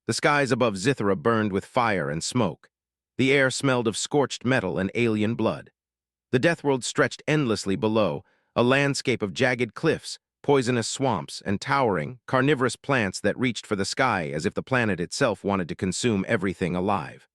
The skies above Zithra burned with fire and smoke. The air smelled of scorched metal and alien blood. The Deathworld stretched endlessly below, a landscape of jagged cliffs, poisonous swamps, and towering, carnivorous plants that reached for the sky as if the planet itself wanted to consume everything alive.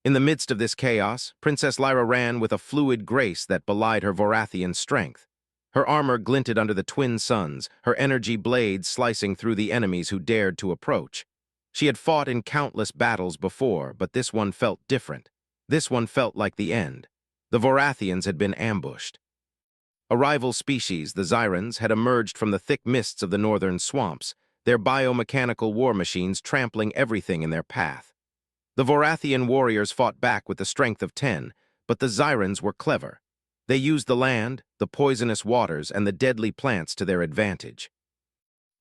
In the midst of this chaos, Princess Lyra ran with a fluid grace that belied her Vorathian strength. Her armor glinted under the twin suns, her energy blades slicing through the enemies who dared to approach. She had fought in countless battles before, but this one felt different. This one felt like the end. The Vorathians had been ambushed. A rival species, the Xyrans, had emerged from the thick mists of the northern swamps, their biomechanical war machines trampling everything in their path. The Vorathian warriors fought back with the strength of 10, but the Xyrans were clever. They used the land, the poisonous waters, and the deadly plants to their advantage.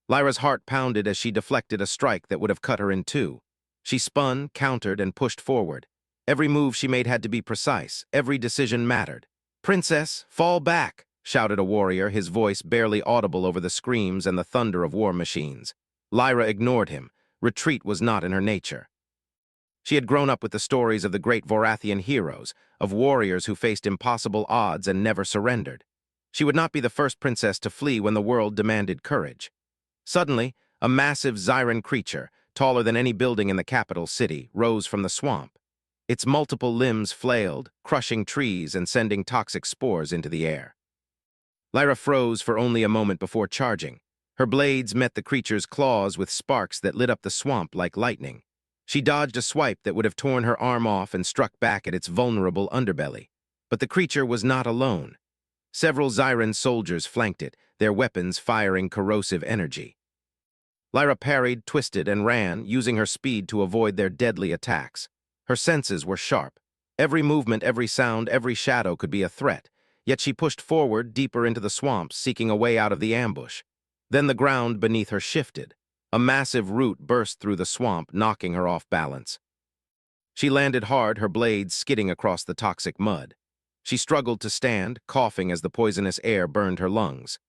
Lyra's heart pounded as she deflected a strike that would have cut her in two. She spun, countered, and pushed forward. Every move she made had to be precise. Every decision mattered. "Princess, fall back!" shouted a warrior, his voice barely audible over the screams and the thunder of war machines. Lyra ignored him. Retreat was not in her nature. She had grown up with the stories of the great Vorathian heroes, of warriors who faced impossible odds and never surrendered. She would not be the first princess to flee when the world demanded courage. Suddenly, a massive Xyran creature, taller than any building in the capital city, rose from the swamp. Its multiple limbs flailed, crushing trees and sending toxic spores into the air. Lyra froze for only a moment before charging. Her blades met the creature's claws with sparks that lit up the swamp like lightning. She dodged a swipe that would have torn her arm off and struck back at its vulnerable underbelly. But the creature was not alone. Several Xyran soldiers flanked it, their weapons firing corrosive energy. Lyra parried, twisted, and ran, using her speed to avoid their deadly attacks. Her senses were sharp. Every movement, every sound, every shadow could be a threat, yet she pushed forward, deeper into the swamps, seeking a way out of the ambush. Then the ground beneath her shifted. A massive root burst through the swamp, knocking her off balance. She landed hard, her blades skidding across the toxic mud. She struggled to stand, coughing as the poisonous air burned her lungs.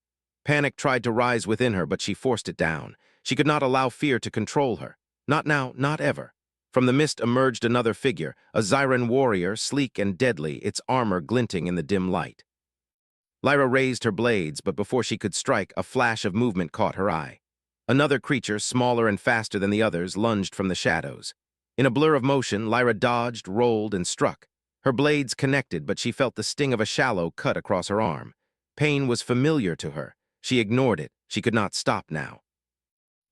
Panic tried to rise within her, but she forced it down. She could not allow fear to control her. Not now, not ever. From the mist emerged another figure, a Xyran warrior, sleek and deadly, its armor glinting in the dim light. Lyra raised her blades, but before she could strike, a flash of movement caught her eye. Another creature, smaller and faster than the others, lunged from the shadows. In a blur of motion, Lyra dodged, rolled, and struck. Her blades connected, but she felt the sting of a shallow cut across her arm. Pain was familiar to her. She ignored it. She could not stop now.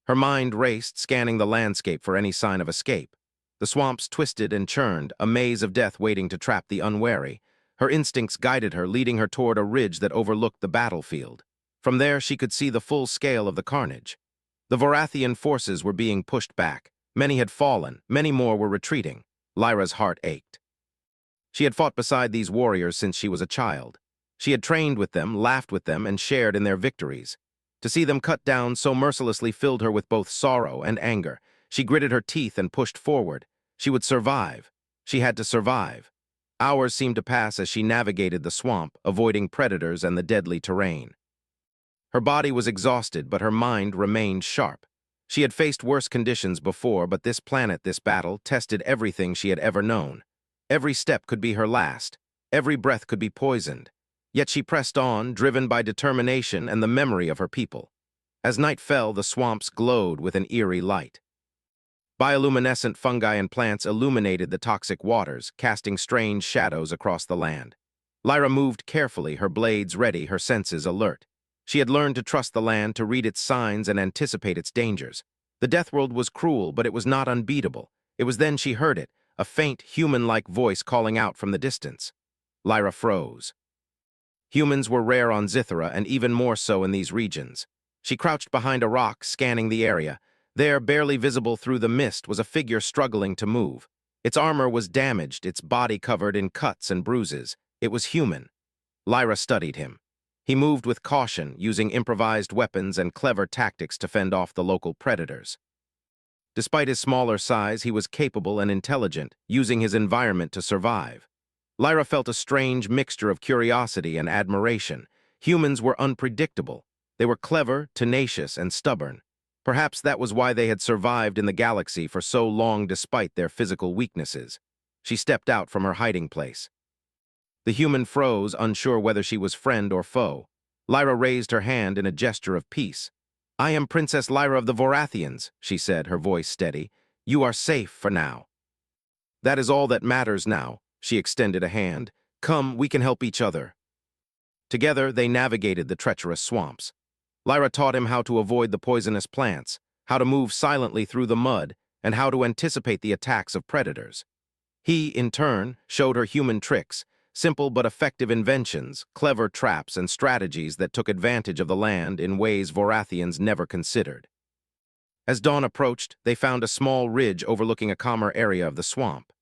Her mind raced, scanning the landscape for any sign of escape. The swamps twisted and churned, a maze of death waiting to trap the unwary. Her instincts guided her, leading her toward a ridge that overlooked the battlefield. From there, she could see the full scale of the carnage. The Vorathian forces were being pushed back. Many had fallen, many more were retreating. Lyra's heart ached. She had fought beside these warriors since she was a child. She had trained with them, laughed with them, and shared in their victories. To see them cut down so mercilessly filled her with both sorrow and anger. She gritted her teeth and pushed forward. She would survive. She had to survive. Hours seemed to pass as she navigated the swamp, avoiding predators and the deadly terrain. Her body was exhausted, but her mind remained sharp. She had faced worse conditions before, but this planet, this battle, tested everything she had ever known. Every step could be her last. Every breath could be poisoned. Yet she pressed on, driven by determination and the memory of her people. As night fell, the swamps glowed with an eerie light. Bioluminescent fungi and plants illuminated the toxic waters, casting strange shadows across the land. Lyra moved carefully, her blades ready, her senses alert. She had learned to trust the land, to read its signs and anticipate its dangers. The Deathworld was cruel, but it was not unbeatable. It was then she heard it, a faint, human-like voice calling out from the distance. Lyra froze. Humans were rare on Zithra, and even more so in these regions. She crouched behind a rock, scanning the area. There, barely visible through the mist, was a figure struggling to move. Its armor was damaged, its body covered in cuts and bruises. It was human. Lyra studied him. He moved with caution, using improvised weapons and clever tactics to fend off the local predators. Despite his smaller size, he was capable and intelligent, using his environment to survive. Lyra felt a strange mixture of curiosity and admiration. Humans were unpredictable. They were clever, tenacious, and stubborn. Perhaps that was why they had survived in the galaxy for so long despite their physical weaknesses. She stepped out from her hiding place. The human froze, unsure whether she was friend or foe. Lyra raised her hand in a gesture of peace. "I am Princess Lyra of the Vorathians," she said, her voice steady. "You are safe for now." "That is all that matters now," she extended a hand. "Come, we can help each other." Together, they navigated the treacherous swamps. Lyra taught him how to avoid the poisonous plants, how to move silently through the mud, and how to anticipate the attacks of predators. He, in turn, showed her human tricks, simple but effective inventions, clever traps, and strategies that took advantage of the land in ways Vorathians never considered. As dawn approached, they found a small ridge overlooking a calmer area of the swamp.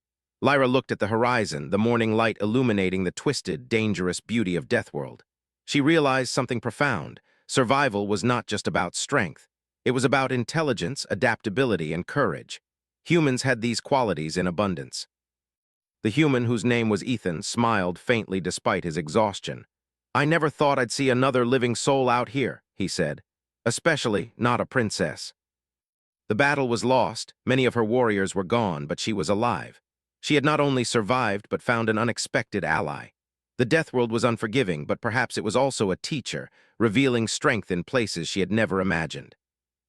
Lyra looked at the horizon, the morning light illuminating the twisted, dangerous beauty of Deathworld. She realized something profound. Survival was not just about strength. It was about intelligence, adaptability, and courage. Humans had these qualities in abundance. The human, whose name was Ethan, smiled faintly despite his exhaustion. "I never thought I'd see another living soul out here," he said. "Especially not a princess." The battle was lost, many of her warriors were gone, but she was alive. She had not only survived, but found an unexpected ally. The Deathworld was unforgiving, but perhaps it was also a teacher, revealing strength in places she had never imagined.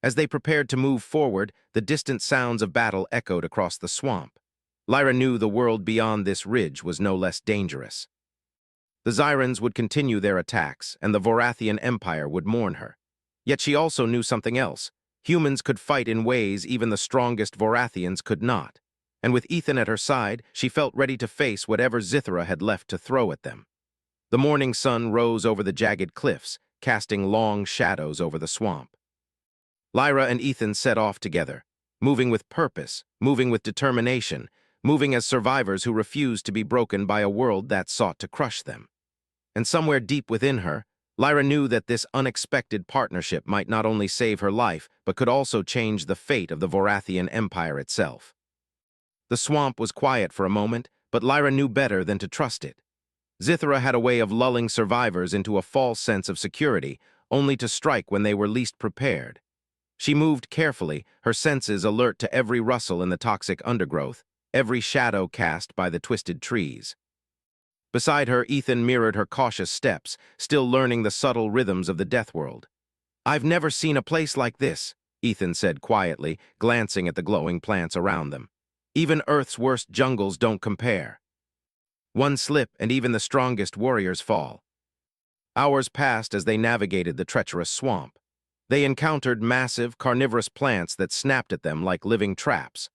As they prepared to move forward, the distant sounds of battle echoed across the swamp. Lyra knew the world beyond this ridge was no less dangerous. The Xyrans would continue their attacks, and the Vorathian Empire would mourn her. Yet she also knew something else. Humans could fight in ways even the strongest Vorathians could not. And with Ethan at her side, she felt ready to face whatever Zithra had left to throw at them. The morning sun rose over the jagged cliffs, casting long shadows over the swamp. Lyra and Ethan set off together, moving with purpose, moving with determination, moving as survivors who refused to be broken by a world that sought to crush them. And somewhere deep within her, Lyra knew that this unexpected partnership might not only save her life, but could also change the fate of the Vorathian Empire itself. The swamp was quiet for a moment, but Lyra knew better than to trust it. Zithra had a way of lulling survivors into a false sense of security, only to strike when they were least prepared. She moved carefully, her senses alert to every rustle in the toxic undergrowth, every shadow cast by the twisted trees. Beside her, Ethan mirrored her cautious steps, still learning the subtle rhythms of the Deathworld. "I've never seen a place like this," Ethan said quietly, glancing at the glowing plants around them. "Even Earth's worst jungles don't compare. One slip and even the strongest warriors fall." Hours passed as they navigated the treacherous swamp. They encountered massive, carnivorous plants that snapped at them like living traps.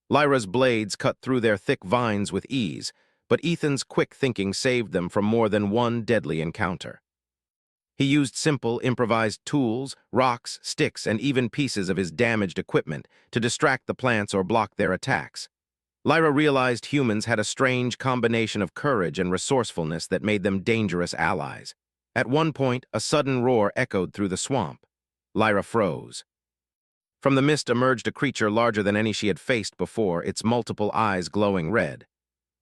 Lyra's blades cut through their thick vines with ease, but Ethan's quick thinking saved them from more than one deadly encounter. He used simple, improvised tools, rocks, sticks, and even pieces of his damaged equipment to distract the plants or block their attacks. Lyra realized humans had a strange combination of courage and resourcefulness that made them dangerous allies. At one point, a sudden roar echoed through the swamp. Lyra froze. From the mist emerged a creature larger than any she had faced before, its multiple eyes glowing red.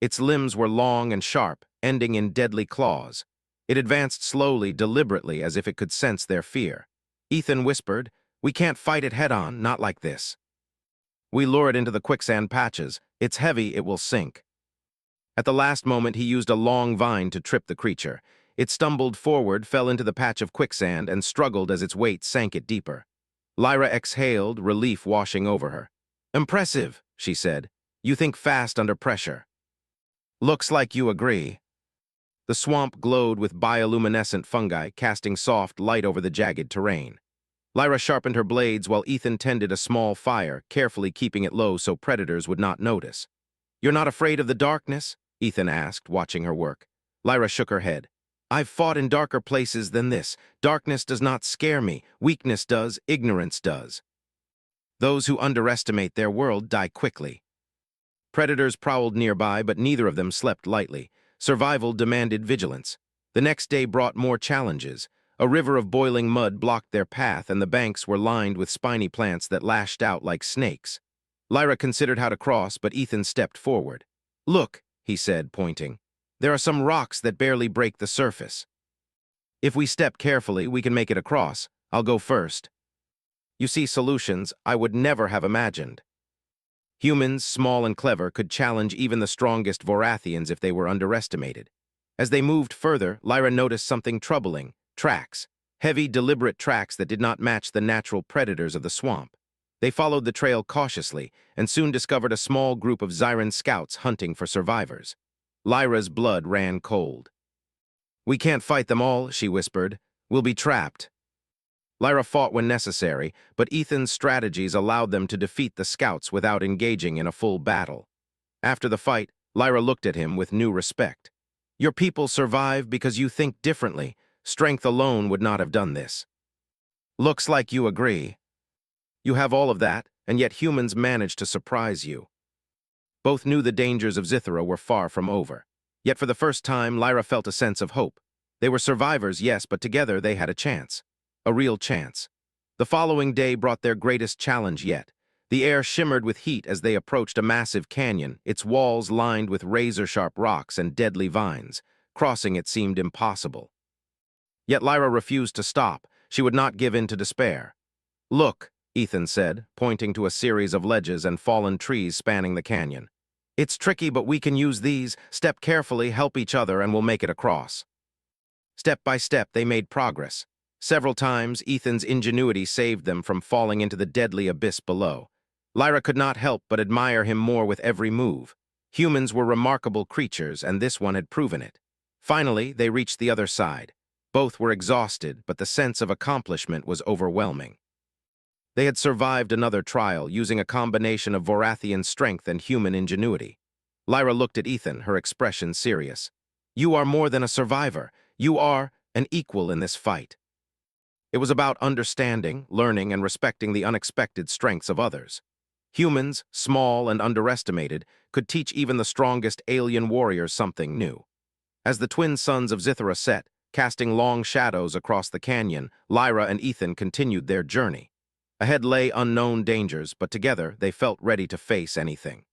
Its limbs were long and sharp, ending in deadly claws. It advanced slowly, deliberately, as if it could sense their fear. Ethan whispered, "We can't fight it head-on, not like this. We lure it into the quicksand patches. It's heavy, it will sink." At the last moment, he used a long vine to trip the creature. It stumbled forward, fell into the patch of quicksand, and struggled as its weight sank it deeper. Lyra exhaled, relief washing over her. "Impressive," she said. "You think fast under pressure." "Looks like you agree." The swamp glowed with bioluminescent fungi, casting soft light over the jagged terrain. Lyra sharpened her blades while Ethan tended a small fire, carefully keeping it low so predators would not notice. "You're not afraid of the darkness?" Ethan asked, watching her work. Lyra shook her head. "I've fought in darker places than this. Darkness does not scare me. Weakness does, ignorance does. Those who underestimate their world die quickly." Predators prowled nearby, but neither of them slept lightly. Survival demanded vigilance. The next day brought more challenges. A river of boiling mud blocked their path, and the banks were lined with spiny plants that lashed out like snakes. Lyra considered how to cross, but Ethan stepped forward. "Look," he said, pointing. "There are some rocks that barely break the surface. If we step carefully, we can make it across. I'll go first." You see solutions I would never have imagined. Humans, small and clever, could challenge even the strongest Vorathians if they were underestimated. As they moved further, Lyra noticed something troubling: tracks. Heavy, deliberate tracks that did not match the natural predators of the swamp. They followed the trail cautiously and soon discovered a small group of Zyran scouts hunting for survivors. Lyra's blood ran cold. "We can't fight them all," she whispered. "We'll be trapped." Lyra fought when necessary, but Ethan's strategies allowed them to defeat the scouts without engaging in a full battle. After the fight, Lyra looked at him with new respect. "Your people survive because you think differently. Strength alone would not have done this." "Looks like you agree. You have all of that, and yet humans managed to surprise you." Both knew the dangers of Zithra were far from over. Yet for the first time, Lyra felt a sense of hope. They were survivors, yes, but together they had a chance. A real chance. The following day brought their greatest challenge yet. The air shimmered with heat as they approached a massive canyon, its walls lined with razor-sharp rocks and deadly vines. Crossing it seemed impossible. Yet Lyra refused to stop. She would not give in to despair. "Look," Ethan said, pointing to a series of ledges and fallen trees spanning the canyon. "It's tricky, but we can use these. Step carefully, help each other, and we'll make it across." Step by step, they made progress. Several times, Ethan's ingenuity saved them from falling into the deadly abyss below. Lyra could not help but admire him more with every move. Humans were remarkable creatures, and this one had proven it. Finally, they reached the other side. Both were exhausted, but the sense of accomplishment was overwhelming. They had survived another trial, using a combination of Vorathian strength and human ingenuity. Lyra looked at Ethan, her expression serious. "You are more than a survivor. You are an equal in this fight." It was about understanding, learning, and respecting the unexpected strengths of others. Humans, small and underestimated, could teach even the strongest alien warriors something new. As the twin suns of Zithra set, casting long shadows across the canyon, Lyra and Ethan continued their journey. Ahead lay unknown dangers, but together they felt ready to face anything.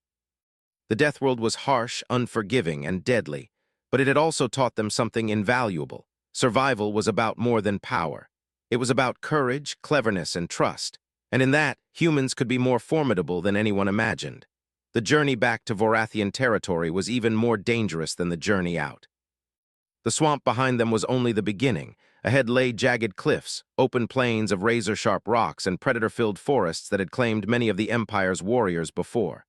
The Deathworld was harsh, unforgiving, and deadly, but it had also taught them something invaluable. Survival was about more than power. It was about courage, cleverness, and trust, and in that, humans could be more formidable than anyone imagined. The journey back to Vorathian territory was even more dangerous than the journey out. The swamp behind them was only the beginning. Ahead lay jagged cliffs, open plains of razor-sharp rocks, and predator-filled forests that had claimed many of the Empire's warriors before.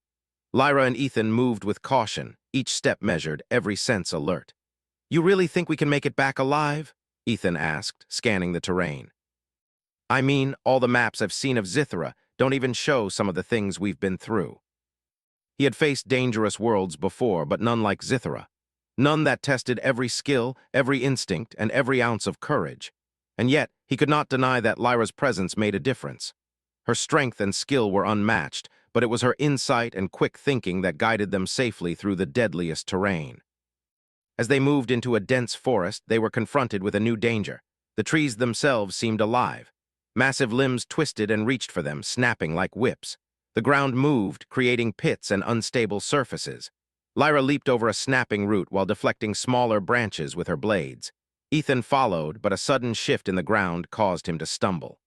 Lyra and Ethan moved with caution, each step measured, every sense alert. "You really think we can make it back alive?" Ethan asked, scanning the terrain. "I mean, all the maps I've seen of Zithra don't even show some of the things we've been through." He had faced dangerous worlds before, but none like Zithra. None that tested every skill, every instinct, and every ounce of courage. And yet, he could not deny that Lyra's presence made a difference. Her strength and skill were unmatched, but it was her insight and quick thinking that guided them safely through the deadliest terrain. As they moved into a dense forest, they were confronted with a new danger. The trees themselves seemed alive. Massive limbs twisted and reached for them, snapping like whips. The ground moved, creating pits and unstable surfaces. Lyra leaped over a snapping root while deflecting smaller branches with her blades. Ethan followed, but a sudden shift in the ground caused him to stumble.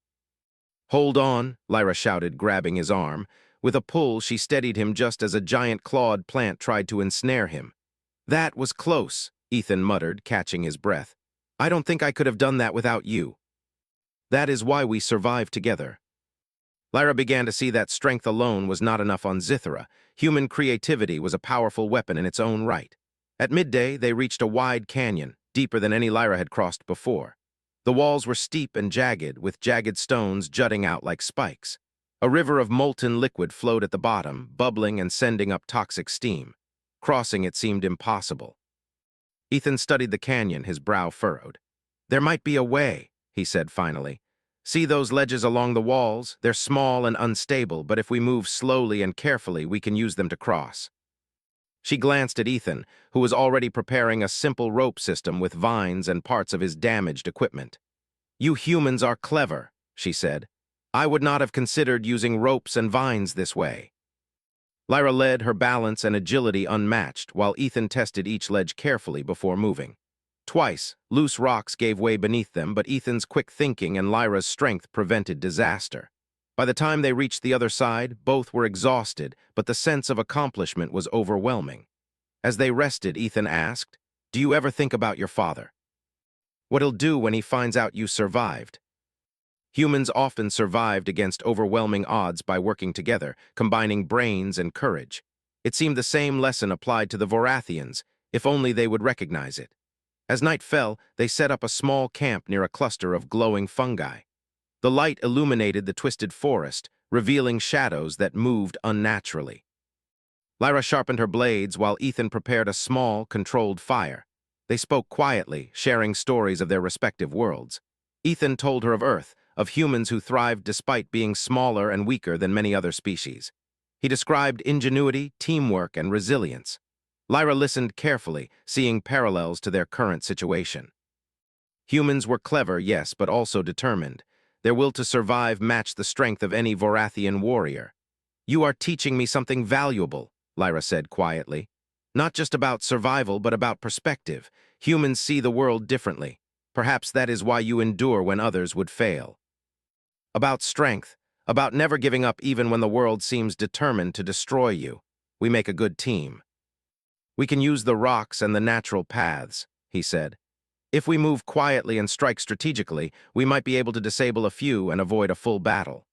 "Hold on," Lyra shouted, grabbing his arm. With a pull, she steadied him just as a giant clawed plant tried to ensnare him. "That was close," Ethan muttered, catching his breath. "I don't think I could have done that without you." "That is why we survived together." Lyra began to see that strength alone was not enough on Zithra. Human creativity was a powerful weapon in its own right. At midday, they reached a wide canyon, deeper than any Lyra had crossed before. The walls were steep and jagged, with jagged stones jutting out like spikes. A river of molten liquid flowed at the bottom, bubbling and sending up toxic steam. Crossing it seemed impossible. Ethan studied the canyon, his brow furrowed. "There might be a way," he said finally. "See those ledges along the walls? They're small and unstable, but if we move slowly and carefully, we can use them to cross." She glanced at Ethan, who was already preparing a simple rope system with vines and parts of his damaged equipment. "You humans are clever," she said. "I would not have considered using ropes and vines this way." Lyra led, her balance and agility unmatched, while Ethan tested each ledge carefully before moving. Twice, loose rocks gave way beneath them, but Ethan's quick thinking and Lyra's strength prevented disaster. By the time they reached the other side, both were exhausted, but the sense of accomplishment was overwhelming. As they rested, Ethan asked, "Do you ever think about your father? What he'll do when he finds out you survived?" Humans often survived against overwhelming odds by working together, combining brains and courage. It seemed the same lesson applied to the Vorathians, if only they would recognize it. As night fell, they set up a small camp near a cluster of glowing fungi. The light illuminated the twisted forest, revealing shadows that moved unnaturally. Lyra sharpened her blades while Ethan prepared a small, controlled fire. They spoke quietly, sharing stories of their respective worlds. Ethan told her of Earth, of humans who thrived despite being smaller and weaker than many other species. He described ingenuity, teamwork, and resilience. Lyra listened carefully, seeing parallels to their current situation. Humans were clever, yes, but also determined. Their will to survive matched the strength of any Vorathian warrior. "You are teaching me something valuable," Lyra said quietly. "Not just about survival, but about perspective. Humans see the world differently. Perhaps that is why you endure when others would fail. About strength, about never giving up even when the world seems determined to destroy you. We make a good team. We can use the rocks and the natural paths," he said. "If we move quietly and strike strategically, we might be able to disable a few and avoid a full battle."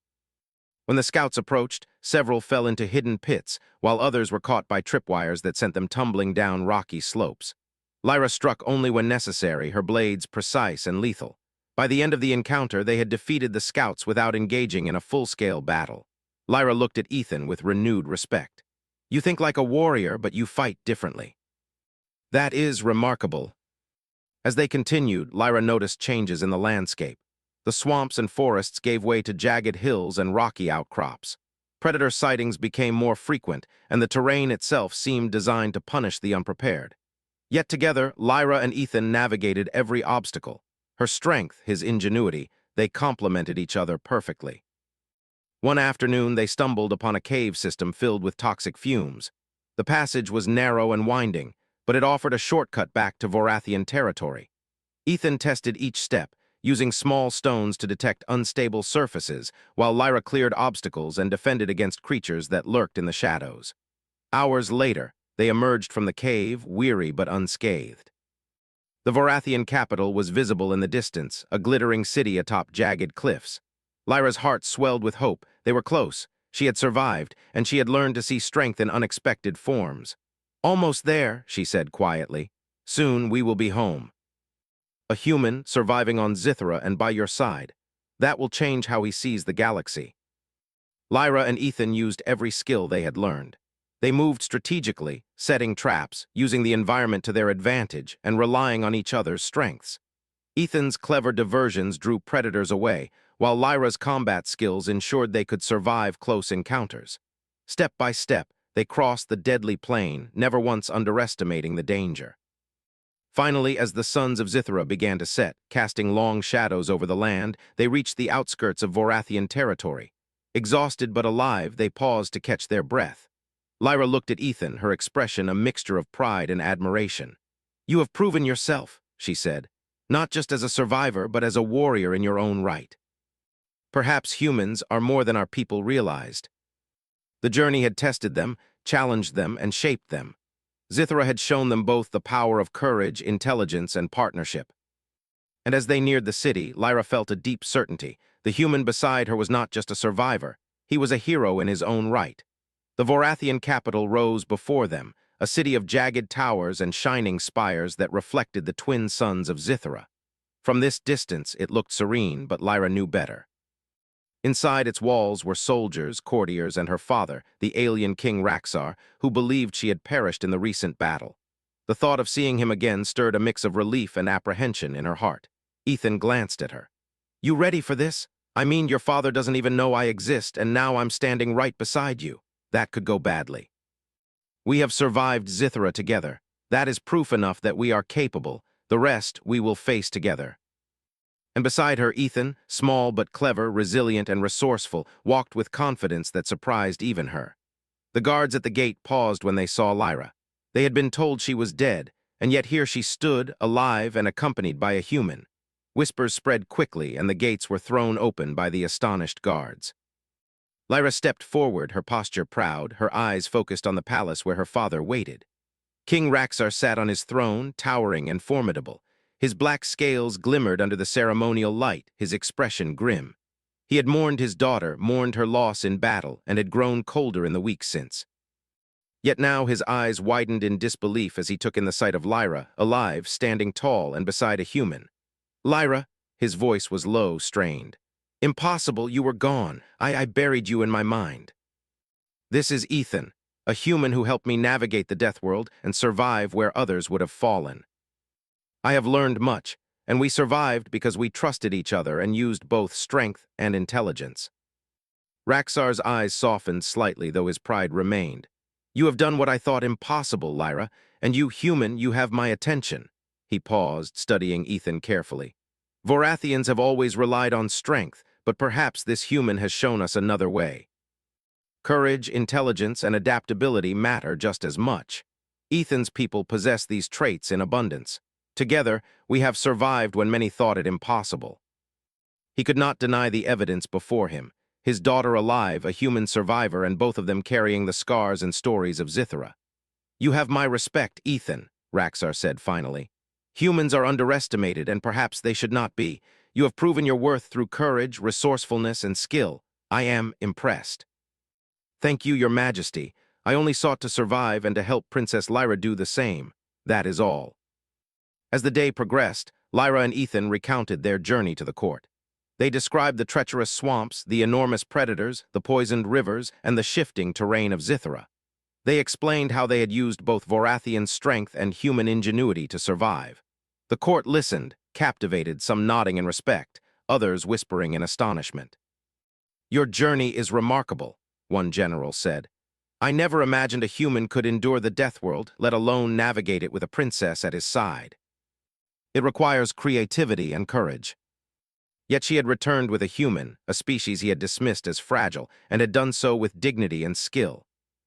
When the scouts approached, several fell into hidden pits, while others were caught by tripwires that sent them tumbling down rocky slopes. Lyra struck only when necessary, her blades precise and lethal. By the end of the encounter, they had defeated the scouts without engaging in a full-scale battle. Lyra looked at Ethan with renewed respect. "You think like a warrior, but you fight differently." "That is remarkable." As they continued, Lyra noticed changes in the landscape. The swamps and forests gave way to jagged hills and rocky outcrops. Predator sightings became more frequent, and the terrain itself seemed designed to punish the unprepared. Yet together, Lyra and Ethan navigated every obstacle. Her strength, his ingenuity, they complemented each other perfectly. One afternoon, they stumbled upon a cave system filled with toxic fumes. The passage was narrow and winding, but it offered a shortcut back to Vorathian territory. Ethan tested each step, using small stones to detect unstable surfaces, while Lyra cleared obstacles and defended against creatures that lurked in the shadows. Hours later, they emerged from the cave, weary but unscathed. The Vorathian capital was visible in the distance, a glittering city atop jagged cliffs. Lyra's heart swelled with hope. They were close. She had survived, and she had learned to see strength in unexpected forms. "Almost there," she said quietly. "Soon we will be home. A human surviving on Zithra and by your side. That will change how he sees the galaxy." Lyra and Ethan used every skill they had learned. They moved strategically, setting traps, using the environment to their advantage, and relying on each other's strengths. Ethan's clever diversions drew predators away, while Lyra's combat skills ensured they could survive close encounters. Step by step, they crossed the deadly plain, never once underestimating the danger. Finally, as the suns of Zithra began to set, casting long shadows over the land, they reached the outskirts of Vorathian territory. Exhausted but alive, they paused to catch their breath. Lyra looked at Ethan, her expression a mixture of pride and admiration. "You have proven yourself," she said, "not just as a survivor, but as a warrior in your own right." Perhaps humans are more than our people realized. The journey had tested them, challenged them, and shaped them. Zithra had shown them both the power of courage, intelligence, and partnership. And as they neared the city, Lyra felt a deep certainty. The human beside her was not just a survivor. He was a hero in his own right. The Vorathian capital rose before them, a city of jagged towers and shining spires that reflected the twin suns of Zithra. From this distance, it looked serene, but Lyra knew better. Inside its walls were soldiers, courtiers, and her father, the alien King Raxar, who believed she had perished in the recent battle. The thought of seeing him again stirred a mix of relief and apprehension in her heart. Ethan glanced at her. "You ready for this? I mean, your father doesn't even know I exist, and now I'm standing right beside you. That could go badly. We have survived Zithra together. That is proof enough that we are capable. The rest we will face together." And beside her, Ethan, small but clever, resilient, and resourceful, walked with confidence that surprised even her. The guards at the gate paused when they saw Lyra. They had been told she was dead, and yet here she stood, alive and accompanied by a human. Whispers spread quickly, and the gates were thrown open by the astonished guards. Lyra stepped forward, her posture proud, her eyes focused on the palace where her father waited. King Raxar sat on his throne, towering and formidable. His black scales glimmered under the ceremonial light, his expression grim. He had mourned his daughter, mourned her loss in battle, and had grown colder in the weeks since. Yet now his eyes widened in disbelief as he took in the sight of Lyra, alive, standing tall and beside a human. Lyra, his voice was low, strained. Impossible, you were gone. I buried you in my mind. This is Ethan, a human who helped me navigate the death world and survive where others would have fallen. I have learned much, and we survived because we trusted each other and used both strength and intelligence. Raxar's eyes softened slightly, though his pride remained. You have done what I thought impossible, Lyra, and you human, you have my attention. He paused, studying Ethan carefully. Vorathians have always relied on strength, but perhaps this human has shown us another way. Courage, intelligence, and adaptability matter just as much. Ethan's people possess these traits in abundance. Together, we have survived when many thought it impossible. He could not deny the evidence before him. His daughter alive, a human survivor, and both of them carrying the scars and stories of Zithra. You have my respect, Ethan, Raxar said finally. Humans are underestimated, and perhaps they should not be. You have proven your worth through courage, resourcefulness, and skill. I am impressed. Thank you, Your Majesty. I only sought to survive and to help Princess Lyra do the same. That is all. As the day progressed, Lyra and Ethan recounted their journey to the court. They described the treacherous swamps, the enormous predators, the poisoned rivers, and the shifting terrain of Zithra. They explained how they had used both Vorathian strength and human ingenuity to survive. The court listened, captivated, some nodding in respect, others whispering in astonishment. Your journey is remarkable, one general said. I never imagined a human could endure the death world, let alone navigate it with a princess at his side. It requires creativity and courage. Yet she had returned with a human, a species he had dismissed as fragile, and had done so with dignity and skill.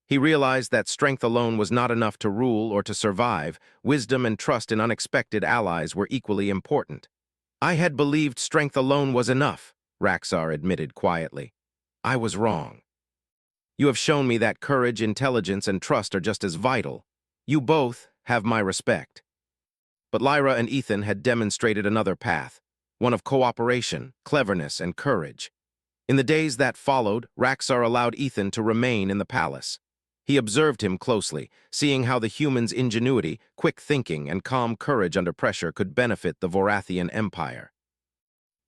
He realized that strength alone was not enough to rule or to survive. Wisdom and trust in unexpected allies were equally important. I had believed strength alone was enough, Raxar admitted quietly. I was wrong. You have shown me that courage, intelligence, and trust are just as vital. You both have my respect. But Lyra and Ethan had demonstrated another path, one of cooperation, cleverness, and courage. In the days that followed, Raxar allowed Ethan to remain in the palace. He observed him closely, seeing how the human's ingenuity, quick thinking, and calm courage under pressure could benefit the Vorathian Empire.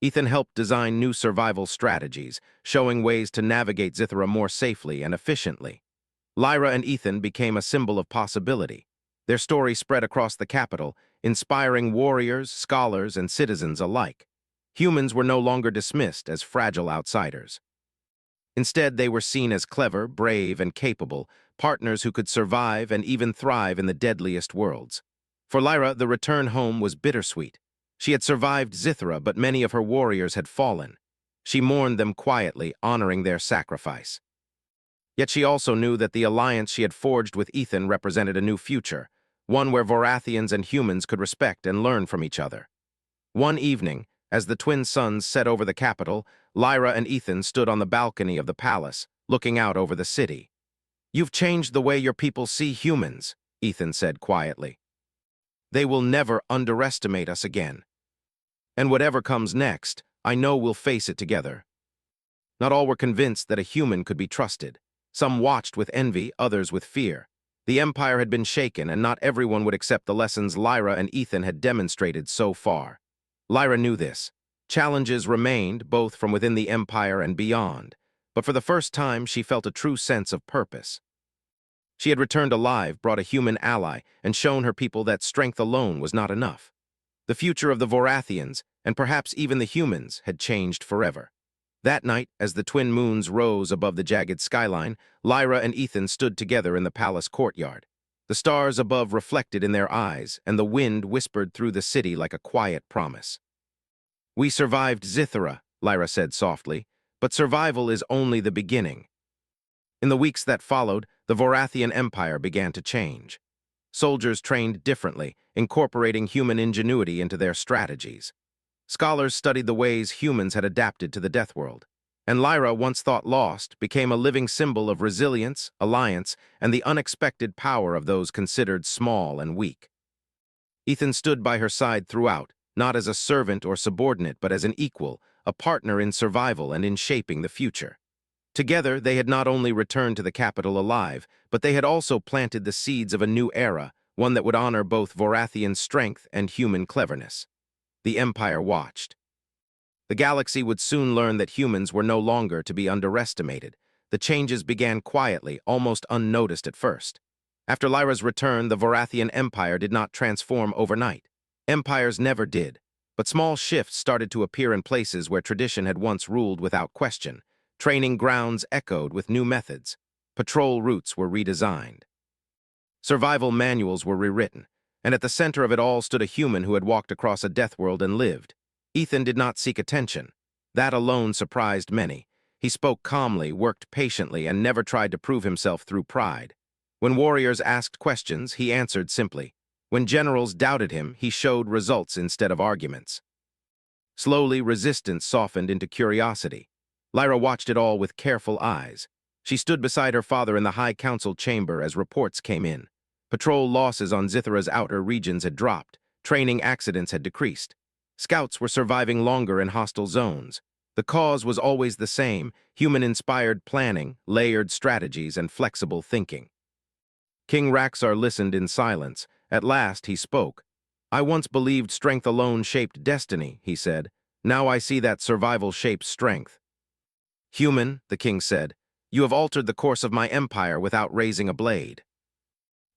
Ethan helped design new survival strategies, showing ways to navigate Zithra more safely and efficiently. Lyra and Ethan became a symbol of possibility. Their story spread across the capital, inspiring warriors, scholars, and citizens alike. Humans were no longer dismissed as fragile outsiders. Instead, they were seen as clever, brave, and capable, partners who could survive and even thrive in the deadliest worlds. For Lyra, the return home was bittersweet. She had survived Zithra, but many of her warriors had fallen. She mourned them quietly, honoring their sacrifice. Yet she also knew that the alliance she had forged with Ethan represented a new future, one where Vorathians and humans could respect and learn from each other. One evening, as the twin suns set over the capital, Lyra and Ethan stood on the balcony of the palace, looking out over the city. You've changed the way your people see humans, Ethan said quietly. They will never underestimate us again. And whatever comes next, I know we'll face it together. Not all were convinced that a human could be trusted. Some watched with envy, others with fear. The Empire had been shaken, and not everyone would accept the lessons Lyra and Ethan had demonstrated so far. Lyra knew this. Challenges remained, both from within the Empire and beyond, but for the first time she felt a true sense of purpose. She had returned alive, brought a human ally, and shown her people that strength alone was not enough. The future of the Vorathians, and perhaps even the humans, had changed forever. That night, as the twin moons rose above the jagged skyline, Lyra and Ethan stood together in the palace courtyard. The stars above reflected in their eyes, and the wind whispered through the city like a quiet promise. We survived Zithra, Lyra said softly, but survival is only the beginning. In the weeks that followed, the Vorathian Empire began to change. Soldiers trained differently, incorporating human ingenuity into their strategies. Scholars studied the ways humans had adapted to the death world, and Lyra, once thought lost, became a living symbol of resilience, alliance, and the unexpected power of those considered small and weak. Ethan stood by her side throughout, not as a servant or subordinate, but as an equal, a partner in survival and in shaping the future. Together, they had not only returned to the capital alive, but they had also planted the seeds of a new era, one that would honor both Vorathian strength and human cleverness. The Empire watched. The galaxy would soon learn that humans were no longer to be underestimated. The changes began quietly, almost unnoticed at first. After Lyra's return, the Vorathian Empire did not transform overnight. Empires never did, but small shifts started to appear in places where tradition had once ruled without question. Training grounds echoed with new methods. Patrol routes were redesigned. Survival manuals were rewritten, and at the center of it all stood a human who had walked across a death world and lived. Ethan did not seek attention. That alone surprised many. He spoke calmly, worked patiently, and never tried to prove himself through pride. When warriors asked questions, he answered simply. When generals doubted him, he showed results instead of arguments. Slowly, resistance softened into curiosity. Lyra watched it all with careful eyes. She stood beside her father in the High Council chamber as reports came in. Patrol losses on Zithra's outer regions had dropped. Training accidents had decreased. Scouts were surviving longer in hostile zones. The cause was always the same: human-inspired planning, layered strategies, and flexible thinking. King Raxar listened in silence. At last he spoke. "I once believed strength alone shaped destiny," he said. "Now I see that survival shapes strength." "Human," the king said, "you have altered the course of my empire without raising a blade."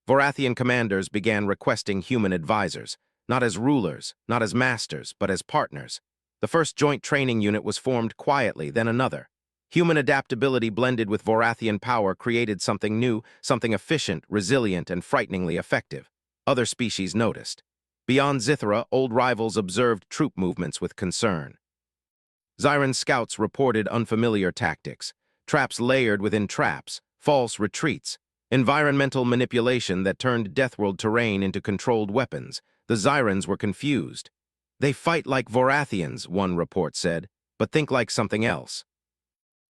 Vorathian commanders began requesting human advisors, not as rulers, not as masters, but as partners. The first joint training unit was formed quietly, then another. Human adaptability blended with Vorathian power created something new, something efficient, resilient, and frighteningly effective. Other species noticed. Beyond Zithra, old rivals observed troop movements with concern. Zyran scouts reported unfamiliar tactics, traps layered within traps, false retreats, environmental manipulation that turned Deathworld terrain into controlled weapons. The Zyrans were confused. "They fight like Vorathians," one report said, "but think like something else."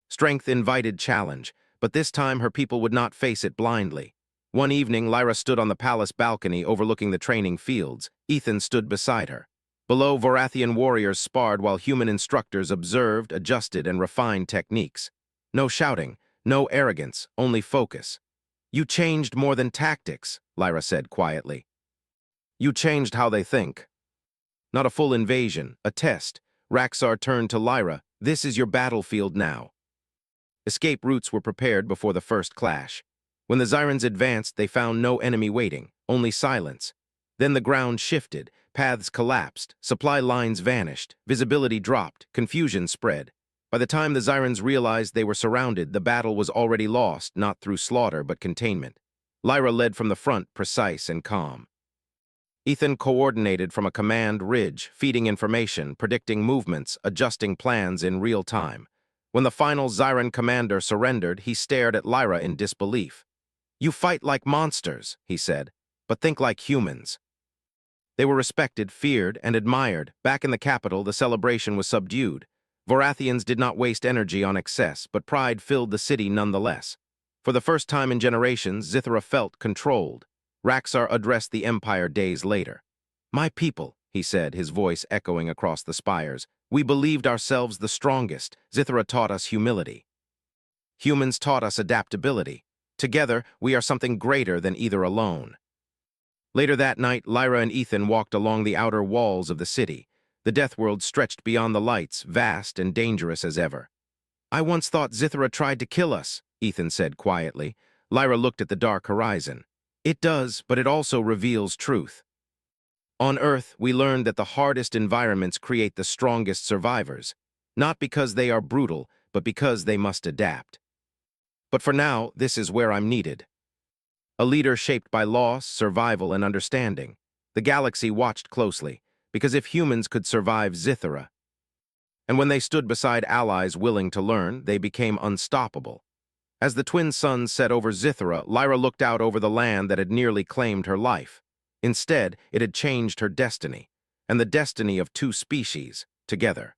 Strength invited challenge, but this time her people would not face it blindly. One evening, Lyra stood on the palace balcony overlooking the training fields. Ethan stood beside her. Below, Vorathian warriors sparred while human instructors observed, adjusted, and refined techniques. No shouting, no arrogance, only focus. "You changed more than tactics," Lyra said quietly. "You changed how they think." Not a full invasion, a test. Raxar turned to Lyra. "This is your battlefield now." Escape routes were prepared before the first clash. When the Zyrans advanced, they found no enemy waiting, only silence. Then the ground shifted, paths collapsed, supply lines vanished, visibility dropped, confusion spread. By the time the Zyrans realized they were surrounded, the battle was already lost, not through slaughter but containment. Lyra led from the front, precise and calm. Ethan coordinated from a command ridge, feeding information, predicting movements, adjusting plans in real time. When the final Zyran commander surrendered, he stared at Lyra in disbelief. "You fight like monsters," he said, "but think like humans." They were respected, feared, and admired. Back in the capital, the celebration was subdued. Vorathians did not waste energy on excess, but pride filled the city nonetheless. For the first time in generations, Zithra felt controlled. Raxar addressed the Empire days later. "My people," he said, his voice echoing across the spires, "we believed ourselves the strongest. Zithra taught us humility. Humans taught us adaptability. Together, we are something greater than either alone." Later that night, Lyra and Ethan walked along the outer walls of the city. The Deathworld stretched beyond the lights, vast and dangerous as ever. "I once thought Zithra tried to kill us," Ethan said quietly. Lyra looked at the dark horizon. "It does, but it also reveals truth. On Earth, we learned that the hardest environments create the strongest survivors, not because they are brutal, but because they must adapt. But for now, this is where I'm needed. A leader shaped by loss, survival, and understanding. The galaxy watched closely, because if humans could survive Zithra, and when they stood beside allies willing to learn, they became unstoppable. As the twin suns set over Zithra, Lyra looked out over the land that had nearly claimed her life. Instead, it had changed her destiny, and the destiny of two species, together.